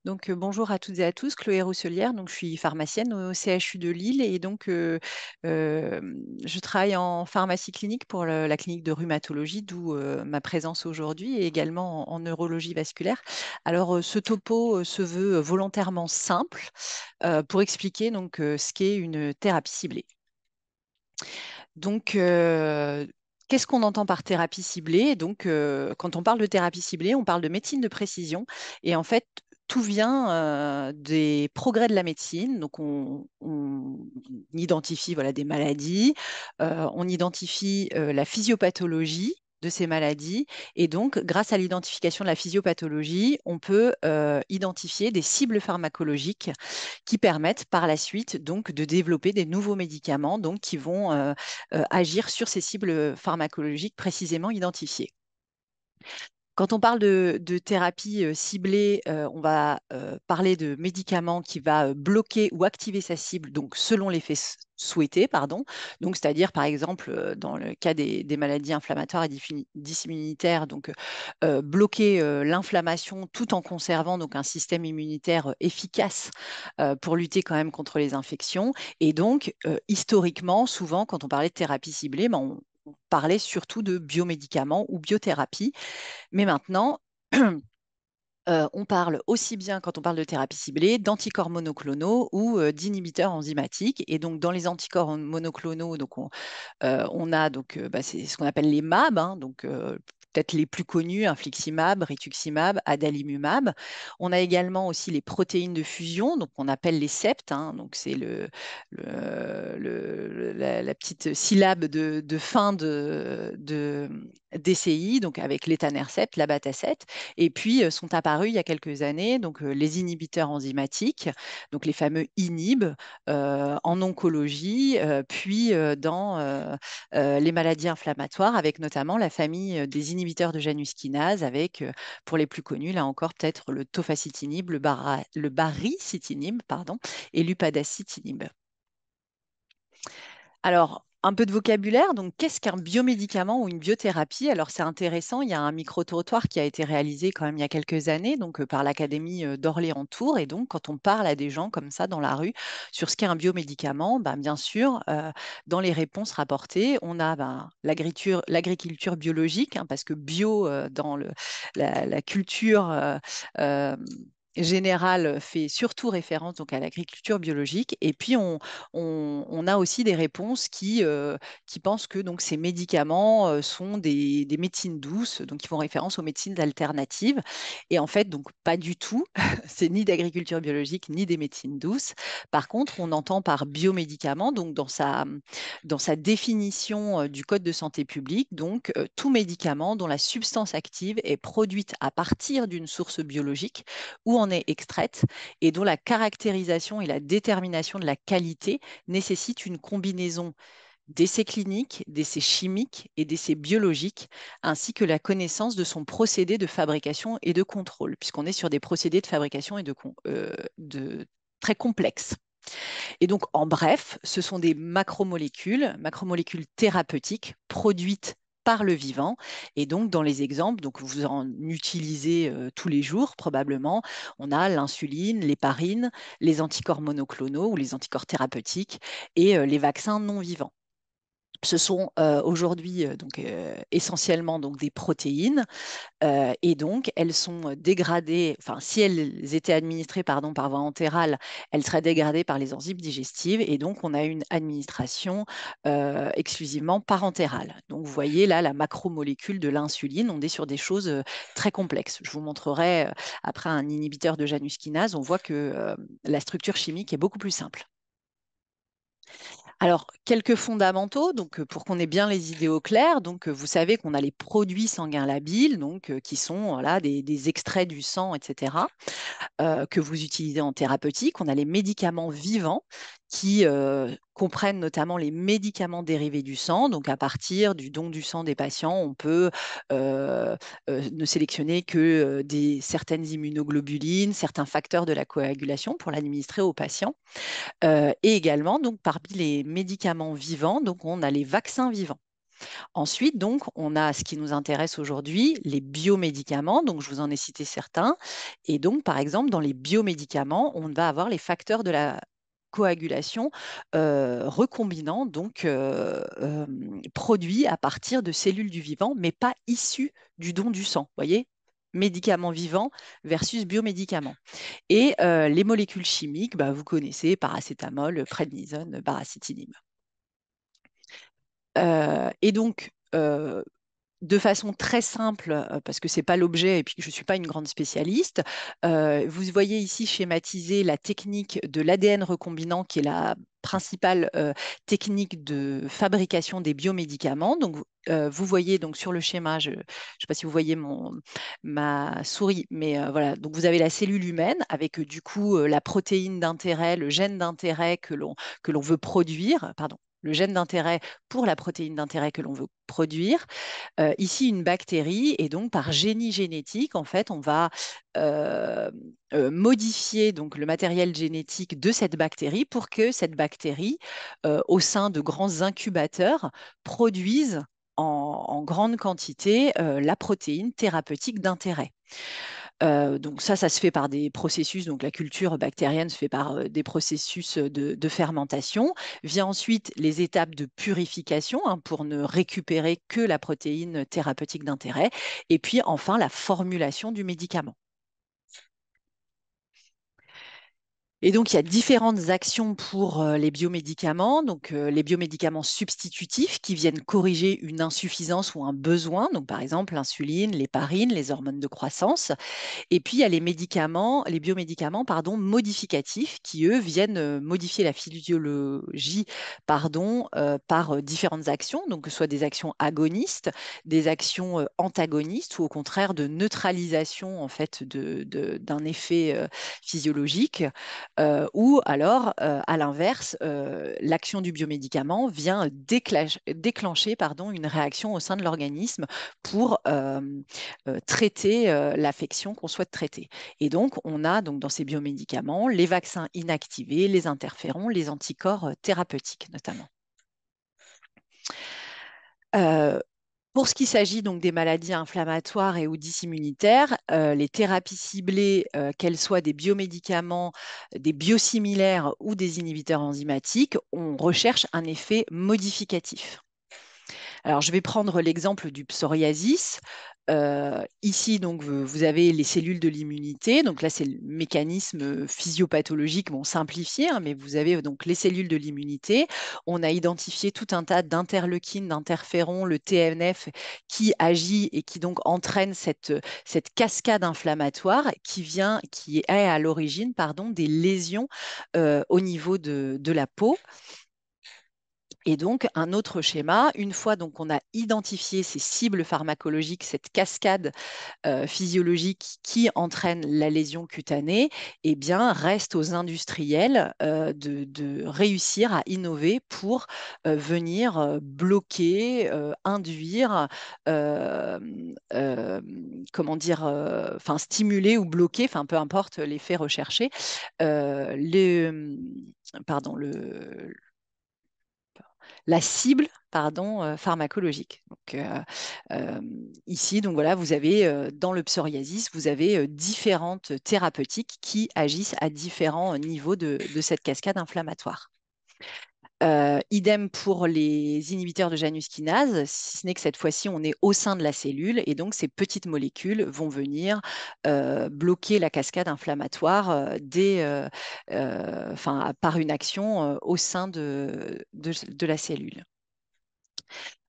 Donc, bonjour à toutes et à tous, Chloé Rousselière. Donc, je suis pharmacienne au CHU de Lille et donc euh, je travaille en pharmacie clinique pour la clinique de rhumatologie, d'où ma présence aujourd'hui, et également en neurologie vasculaire. Alors, ce topo se veut volontairement simple pour expliquer donc ce qu'est une thérapie ciblée. Donc, qu'est-ce qu'on entend par thérapie ciblée? Donc, quand on parle de thérapie ciblée, on parle de médecine de précision. Et en fait, tout vient des progrès de la médecine. Donc, on identifie voilà, des maladies, on identifie la physiopathologie de ces maladies. Et donc, grâce à l'identification de la physiopathologie, on peut identifier des cibles pharmacologiques qui permettent par la suite donc de développer des nouveaux médicaments donc, qui vont agir sur ces cibles pharmacologiques précisément identifiées. Quand on parle de thérapie ciblée, on va parler de médicaments qui va bloquer ou activer sa cible, donc selon l'effet souhaité, pardon. Donc, c'est-à-dire, par exemple, dans le cas des maladies inflammatoires et dysimmunitaires, donc bloquer l'inflammation tout en conservant donc un système immunitaire efficace pour lutter quand même contre les infections. Et donc, historiquement, souvent, quand on parlait de thérapie ciblée, ben, on parlait surtout de biomédicaments ou biothérapie. Mais maintenant, on parle aussi bien, quand on parle de thérapie ciblée, d'anticorps monoclonaux ou d'inhibiteurs enzymatiques. Et donc, dans les anticorps monoclonaux, donc on a donc, bah, c'est ce qu'on appelle les mAb, hein, donc peut-être les plus connus, infliximab, rituximab, adalimumab. On a également aussi les protéines de fusion, donc on appelle les sept, hein, donc c'est la petite syllabe de fin de DCI, donc avec l'étanercept, l'abatacept. Et puis sont apparus il y a quelques années donc les inhibiteurs enzymatiques, donc les fameux INHIB en oncologie, puis dans les maladies inflammatoires, avec notamment la famille des inhibiteurs de Janus kinase, avec, pour les plus connus, là encore, peut-être le tofacitinib, le baricitinib, pardon, et l'upadacitinib. Alors, un peu de vocabulaire. Donc, qu'est-ce qu'un biomédicament ou une biothérapie? Alors, c'est intéressant. Il y a un micro-trottoir qui a été réalisé quand même il y a quelques années, donc par l'Académie d'Orléans-Tours. Et donc, quand on parle à des gens comme ça dans la rue sur ce qu'est un biomédicament, ben, bien sûr, dans les réponses rapportées, on a ben, l'agriculture biologique, hein, parce que bio, dans la culture générale, fait surtout référence donc, à l'agriculture biologique. Et puis, on a aussi des réponses qui pensent que donc, ces médicaments sont des médecines douces, donc qui font référence aux médecines alternatives. Et en fait, donc pas du tout. C'est ni d'agriculture biologique, ni des médecines douces. Par contre, on entend par biomédicament, donc dans sa définition du Code de santé publique, donc tout médicament dont la substance active est produite à partir d'une source biologique ou en est extraite et dont la caractérisation et la détermination de la qualité nécessitent une combinaison d'essais cliniques, d'essais chimiques et d'essais biologiques, ainsi que la connaissance de son procédé de fabrication et de contrôle, puisqu'on est sur des procédés de fabrication et très complexes. Et donc, en bref, ce sont des macromolécules thérapeutiques produites par le vivant. Et donc, dans les exemples, donc vous en utilisez tous les jours probablement, on a l'insuline, l'héparine, les anticorps monoclonaux ou les anticorps thérapeutiques et les vaccins non vivants. Ce sont aujourd'hui donc, essentiellement donc, des protéines et donc elles sont dégradées, enfin si elles étaient administrées pardon, par voie entérale, elles seraient dégradées par les enzymes digestives et donc on a une administration exclusivement parentérale. Donc vous voyez là la macromolécule de l'insuline, on est sur des choses très complexes. Je vous montrerai après un inhibiteur de Janus kinase, on voit que la structure chimique est beaucoup plus simple. Alors, quelques fondamentaux, donc pour qu'on ait bien les idées au clair. Donc, vous savez qu'on a les produits sanguins labiles, donc qui sont voilà, des extraits du sang, etc., que vous utilisez en thérapeutique. On a les médicaments vivants qui comprennent notamment les médicaments dérivés du sang. Donc, à partir du don du sang des patients, on peut ne sélectionner que certaines immunoglobulines, certains facteurs de la coagulation pour l'administrer aux patients. Et également, donc, parmi les médicaments vivants, donc, on a les vaccins vivants. Ensuite, donc, on a ce qui nous intéresse aujourd'hui, les biomédicaments. Donc, je vous en ai cité certains. Et donc, par exemple, dans les biomédicaments, on va avoir les facteurs de la coagulation recombinants, donc produits à partir de cellules du vivant, mais pas issus du don du sang. Vous voyez, médicaments vivants versus biomédicaments. Et les molécules chimiques, bah, vous connaissez paracétamol, prednisone, baricitinib. Et donc, de façon très simple, parce que ce n'est pas l'objet et puis que je ne suis pas une grande spécialiste, vous voyez ici schématisé la technique de l'ADN recombinant, qui est la principale technique de fabrication des biomédicaments. Donc, vous voyez donc sur le schéma, je ne sais pas si vous voyez ma souris, mais voilà, donc vous avez la cellule humaine avec du coup la protéine d'intérêt, le gène d'intérêt que l'on veut produire, pardon, le gène d'intérêt pour la protéine d'intérêt que l'on veut produire. Ici, une bactérie, et donc par génie génétique, en fait, on va modifier donc le matériel génétique de cette bactérie pour que cette bactérie, au sein de grands incubateurs, produise en grande quantité la protéine thérapeutique d'intérêt. Donc ça se fait par des processus. Donc la culture bactérienne se fait par des processus de fermentation. Vient ensuite les étapes de purification, hein, pour ne récupérer que la protéine thérapeutique d'intérêt. Et puis enfin la formulation du médicament. Et donc, il y a différentes actions pour les biomédicaments. Donc, les biomédicaments substitutifs qui viennent corriger une insuffisance ou un besoin. Donc, par exemple, l'insuline, l'héparine, les hormones de croissance. Et puis, il y a les biomédicaments, pardon, modificatifs qui, eux, viennent modifier la physiologie, pardon, par différentes actions, donc que ce soit des actions agonistes, des actions antagonistes ou au contraire de neutralisation en fait d'un effet physiologique, ou alors, à l'inverse, l'action du biomédicament vient déclencher, pardon, une réaction au sein de l'organisme pour traiter l'affection qu'on souhaite traiter. Et donc, on a donc dans ces biomédicaments les vaccins inactivés, les interférons, les anticorps thérapeutiques notamment. Euh, pour ce qui s'agit donc des maladies inflammatoires et ou dysimmunitaires, les thérapies ciblées, qu'elles soient des biomédicaments, des biosimilaires ou des inhibiteurs enzymatiques, on recherche un effet modificatif. Alors, je vais prendre l'exemple du psoriasis. Ici, donc, vous avez les cellules de l'immunité. Donc là, c'est le mécanisme physiopathologique, bon, simplifié, hein, mais vous avez donc les cellules de l'immunité. On a identifié tout un tas d'interleukines, d'interférons, le TNF, qui agit et qui donc entraîne cette cascade inflammatoire qui est à l'origine, pardon, des lésions au niveau de la peau. Et donc, un autre schéma, une fois donc on a identifié ces cibles pharmacologiques, cette cascade physiologique qui entraîne la lésion cutanée, eh bien, reste aux industriels de réussir à innover pour venir bloquer, induire, euh, euh, comment dire, enfin, stimuler ou bloquer, enfin, peu importe l'effet recherché, pardon, la cible, pardon, pharmacologique. Donc, ici, donc voilà, vous avez dans le psoriasis, vous avez différentes thérapeutiques qui agissent à différents niveaux de cette cascade inflammatoire. Idem pour les inhibiteurs de Janus kinase, si ce n'est que cette fois-ci, on est au sein de la cellule et donc ces petites molécules vont venir bloquer la cascade inflammatoire enfin, par une action au sein de la cellule.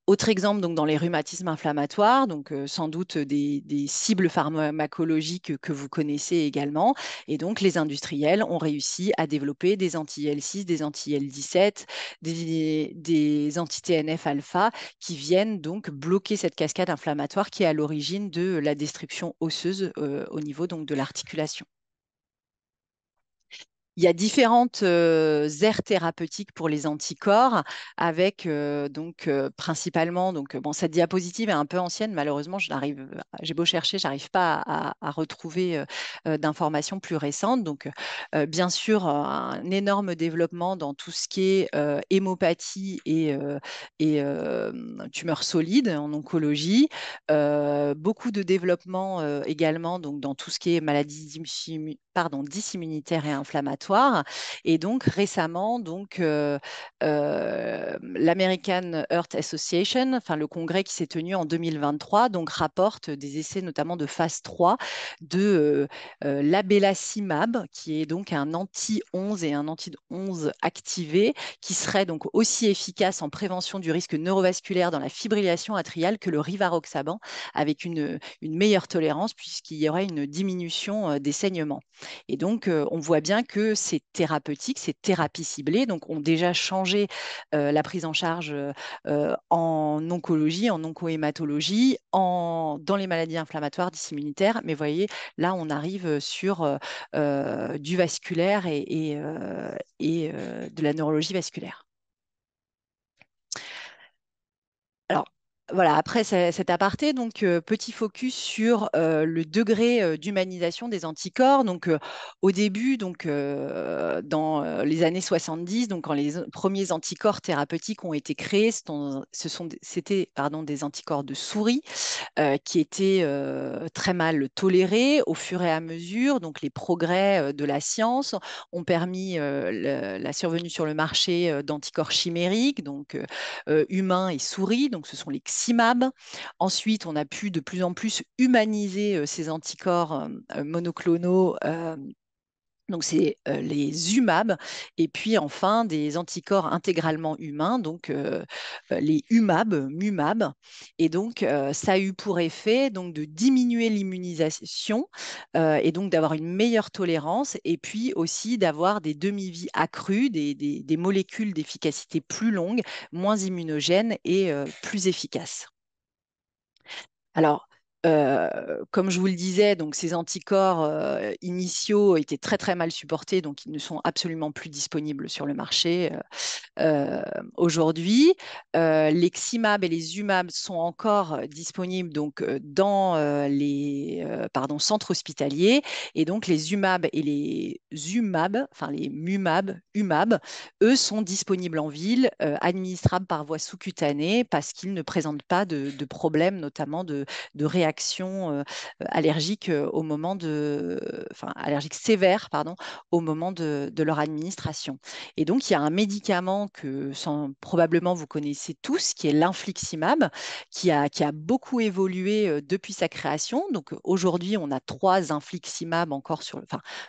Autre exemple, donc dans les rhumatismes inflammatoires, donc sans doute des cibles pharmacologiques que vous connaissez également. Et donc, les industriels ont réussi à développer des anti-IL-6, des anti-IL-17, des anti-TNF-alpha qui viennent donc bloquer cette cascade inflammatoire qui est à l'origine de la destruction osseuse au niveau donc de l'articulation. Il y a différentes aires thérapeutiques pour les anticorps, avec principalement, bon, cette diapositive est un peu ancienne, malheureusement, j'ai beau chercher, j'arrive pas à retrouver d'informations plus récentes. Donc, bien sûr, un énorme développement dans tout ce qui est hémopathie et tumeurs solides en oncologie. Beaucoup de développement également donc, dans tout ce qui est maladies dysimmunitaires et inflammatoires. Et donc récemment, l'American Heart Association, enfin le congrès qui s'est tenu en 2023, donc rapporte des essais notamment de phase 3 de l'abelacimab, qui est donc un anti-11 et un anti-11 activé, qui serait donc aussi efficace en prévention du risque neurovasculaire dans la fibrillation atriale que le rivaroxaban, avec une meilleure tolérance puisqu'il y aurait une diminution des saignements. Et donc, on voit bien que ces thérapeutiques, ces thérapies ciblées, donc, ont déjà changé la prise en charge en oncologie, en oncohématologie, dans les maladies inflammatoires dysimmunitaires. Mais vous voyez, là, on arrive sur du vasculaire et de la neurologie vasculaire. Alors, voilà, après cet aparté, donc petit focus sur le degré d'humanisation des anticorps. Donc, au début, dans les années 70, donc quand les premiers anticorps thérapeutiques ont été créés, c'était des anticorps de souris qui étaient très mal tolérés au fur et à mesure. Donc, les progrès de la science ont permis la survenue sur le marché d'anticorps chimériques, donc humains et souris. Donc, ce sont les XIMAB. Ensuite, on a pu de plus en plus humaniser ces anticorps monoclonaux. Donc, c'est les UMAB, et puis enfin des anticorps intégralement humains, donc les UMAB, MUMAB. Et donc, ça a eu pour effet donc, de diminuer l'immunisation et donc d'avoir une meilleure tolérance, et puis aussi d'avoir des demi-vies accrues, des molécules d'efficacité plus longues, moins immunogènes et plus efficaces. Alors, comme je vous le disais, donc ces anticorps initiaux étaient très très mal supportés, donc ils ne sont absolument plus disponibles sur le marché aujourd'hui. Les XIMAB et les UMAB sont encore disponibles donc, dans les centres hospitaliers. Et donc les UMAB et les UMAB, enfin les MUMAB, UMAB, eux sont disponibles en ville, administrables par voie sous-cutanée parce qu'ils ne présentent pas de problème, notamment de réactions allergiques au moment allergiques sévères, pardon, au moment de leur administration. Et donc, il y a un médicament que probablement vous connaissez tous, qui est l'infliximab, qui a beaucoup évolué depuis sa création. Donc, aujourd'hui, on a 3 infliximab encore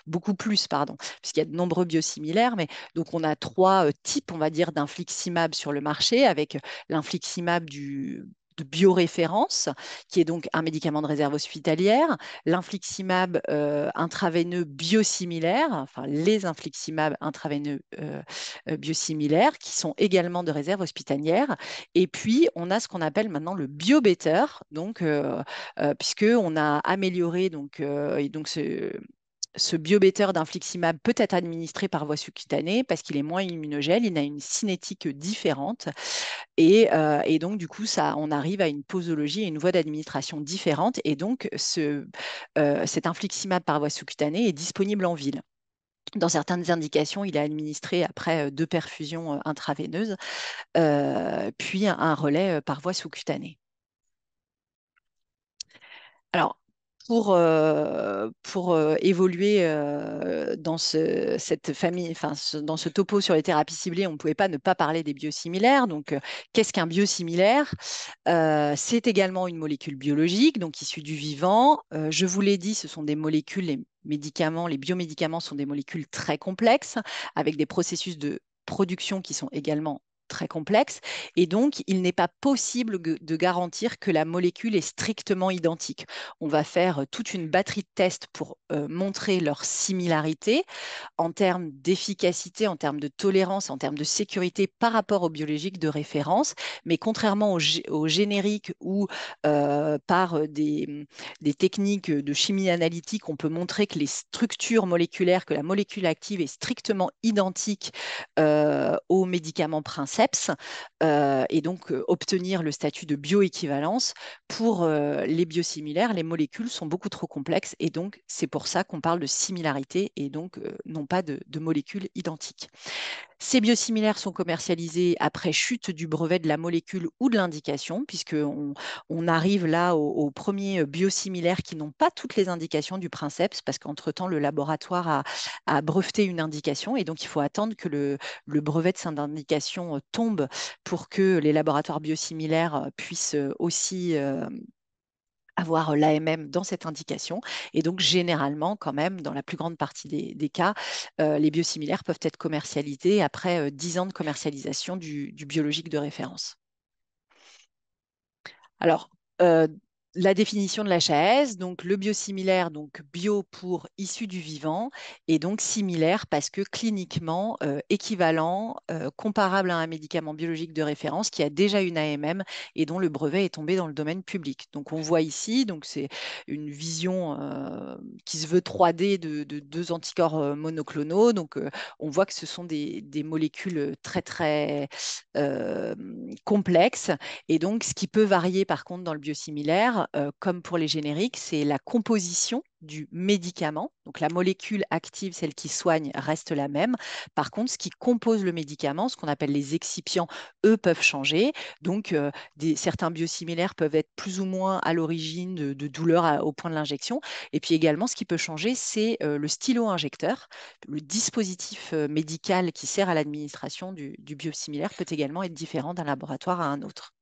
beaucoup plus, pardon, puisqu'il y a de nombreux biosimilaires, mais donc on a 3 types, on va dire, d'infliximab sur le marché, avec l'infliximab de bioréférence, qui est donc un médicament de réserve hospitalière, l'infliximab intraveineux biosimilaire, enfin les infliximab intraveineux biosimilaires, qui sont également de réserve hospitalière. Et puis, on a ce qu'on appelle maintenant le biobetter, donc, puisqu'on a amélioré ce biobetter d'infliximab peut être administré par voie sous-cutanée parce qu'il est moins immunogène, il a une cinétique différente. Et donc, du coup, on arrive à une posologie et une voie d'administration différente. Et donc, cet infliximab par voie sous-cutanée est disponible en ville. Dans certaines indications, il est administré après 2 perfusions intraveineuses, puis un relais par voie sous-cutanée. Alors, pour évoluer dans cette famille, enfin, dans ce topo sur les thérapies ciblées, on ne pouvait pas ne pas parler des biosimilaires. Donc, qu'est-ce qu'un biosimilaire? C'est également une molécule biologique, donc issue du vivant. Je vous l'ai dit, ce sont des molécules, les biomédicaments sont des molécules très complexes, avec des processus de production qui sont également très complexes. Et donc, il n'est pas possible de garantir que la molécule est strictement identique. On va faire toute une batterie de tests pour montrer leur similarité en termes d'efficacité, en termes de tolérance, en termes de sécurité par rapport aux biologiques de référence. Mais contrairement aux génériques où par des techniques de chimie analytique, on peut montrer que les structures moléculaires, que la molécule active est strictement identique aux médicaments princeps et donc obtenir le statut de bioéquivalence. Pour les biosimilaires, les molécules sont beaucoup trop complexes et donc c'est pour ça qu'on parle de similarité et donc non pas de molécules identiques. Ces biosimilaires sont commercialisés après chute du brevet de la molécule ou de l'indication, puisqu'on on arrive là aux premiers biosimilaires qui n'ont pas toutes les indications du princeps, parce qu'entre-temps, le laboratoire a breveté une indication, et donc il faut attendre que le brevet de cette indication tombe pour que les laboratoires biosimilaires puissent aussi avoir l'AMM dans cette indication. Et donc, généralement, quand même, dans la plus grande partie des cas, les biosimilaires peuvent être commercialisés après 10 ans de commercialisation du biologique de référence. Alors, la définition de l'HAS, donc le biosimilaire, donc bio pour issu du vivant, et donc similaire parce que cliniquement équivalent, comparable à un médicament biologique de référence qui a déjà une AMM et dont le brevet est tombé dans le domaine public. Donc on voit ici, donc c'est une vision qui se veut 3D de deux anticorps monoclonaux. Donc on voit que ce sont des molécules très très euh, complexes et donc, ce qui peut varier par contre dans le biosimilaire, comme pour les génériques, c'est la composition du médicament. Donc, la molécule active, celle qui soigne, reste la même. Par contre, ce qui compose le médicament, ce qu'on appelle les excipients, eux peuvent changer. Donc, certains biosimilaires peuvent être plus ou moins à l'origine de douleurs au point de l'injection. Et puis également, ce qui peut changer, c'est le stylo-injecteur. Le dispositif médical qui sert à l'administration du biosimilaire peut également être différent d'un laboratoire à un autre.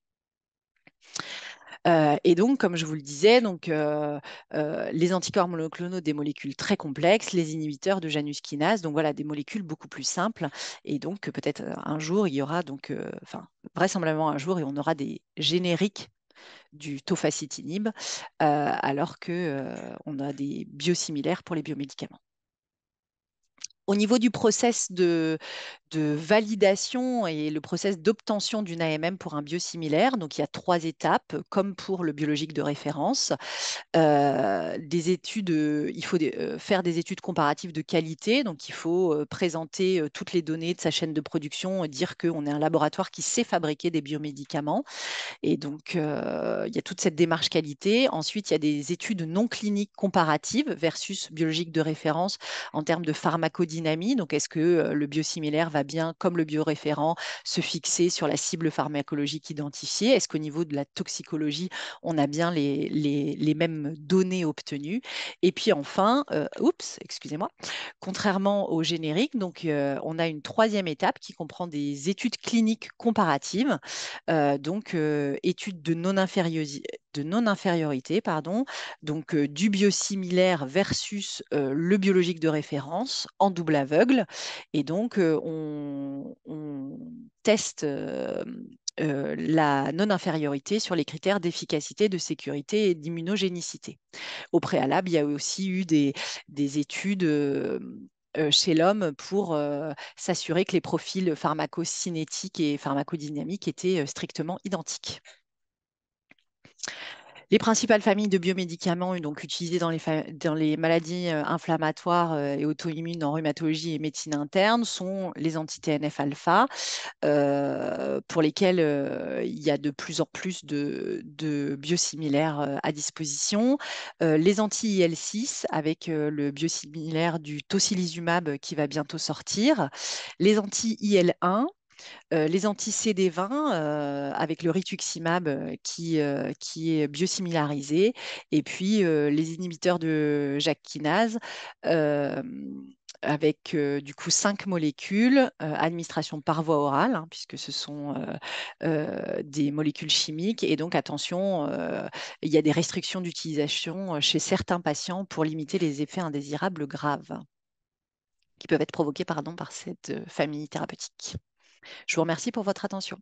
Et donc, comme je vous le disais, donc, les anticorps monoclonaux, des molécules très complexes, les inhibiteurs de Janus kinase, donc voilà, des molécules beaucoup plus simples. Et donc, peut-être un jour, il y aura donc, enfin, vraisemblablement un jour, et on aura des génériques du tofacitinib, alors que on a des biosimilaires pour les biomédicaments. Au niveau du process de validation et le process d'obtention d'une AMM pour un biosimilaire, donc il y a 3 étapes, comme pour le biologique de référence. Des études, il faut faire des études comparatives de qualité, donc il faut présenter toutes les données de sa chaîne de production, dire qu'on est un laboratoire qui sait fabriquer des biomédicaments. Et donc, il y a toute cette démarche qualité. Ensuite, il y a des études non cliniques comparatives versus biologique de référence en termes de pharmacodynamie. Donc, est-ce que le biosimilaire va bien, comme le bioréférent, se fixer sur la cible pharmacologique identifiée? Est-ce qu'au niveau de la toxicologie, on a bien les mêmes données obtenues? Et puis enfin, excusez-moi, contrairement au générique, donc on a une troisième étape qui comprend des études cliniques comparatives donc étude de non-infériorité, pardon, donc du biosimilaire versus le biologique de référence en double aveugle. Et donc, on teste la non-infériorité sur les critères d'efficacité, de sécurité et d'immunogénicité. Au préalable, il y a aussi eu des études chez l'homme pour s'assurer que les profils pharmacocinétiques et pharmacodynamiques étaient strictement identiques. Les principales familles de biomédicaments donc utilisées dans les maladies inflammatoires et auto-immunes en rhumatologie et médecine interne sont les anti-TNF-alpha, pour lesquels il y a de plus en plus de biosimilaires à disposition. Les anti-IL-6 avec le biosimilaire du tocilizumab qui va bientôt sortir. Les anti-IL-1 les anti-CD20 avec le rituximab qui est biosimilarisé, et puis les inhibiteurs de JAK kinase avec du coup 5 molécules, administration par voie orale, hein, puisque ce sont des molécules chimiques. Et donc, attention, il y a des restrictions d'utilisation chez certains patients pour limiter les effets indésirables graves qui peuvent être provoqués pardon, par cette famille thérapeutique. Je vous remercie pour votre attention.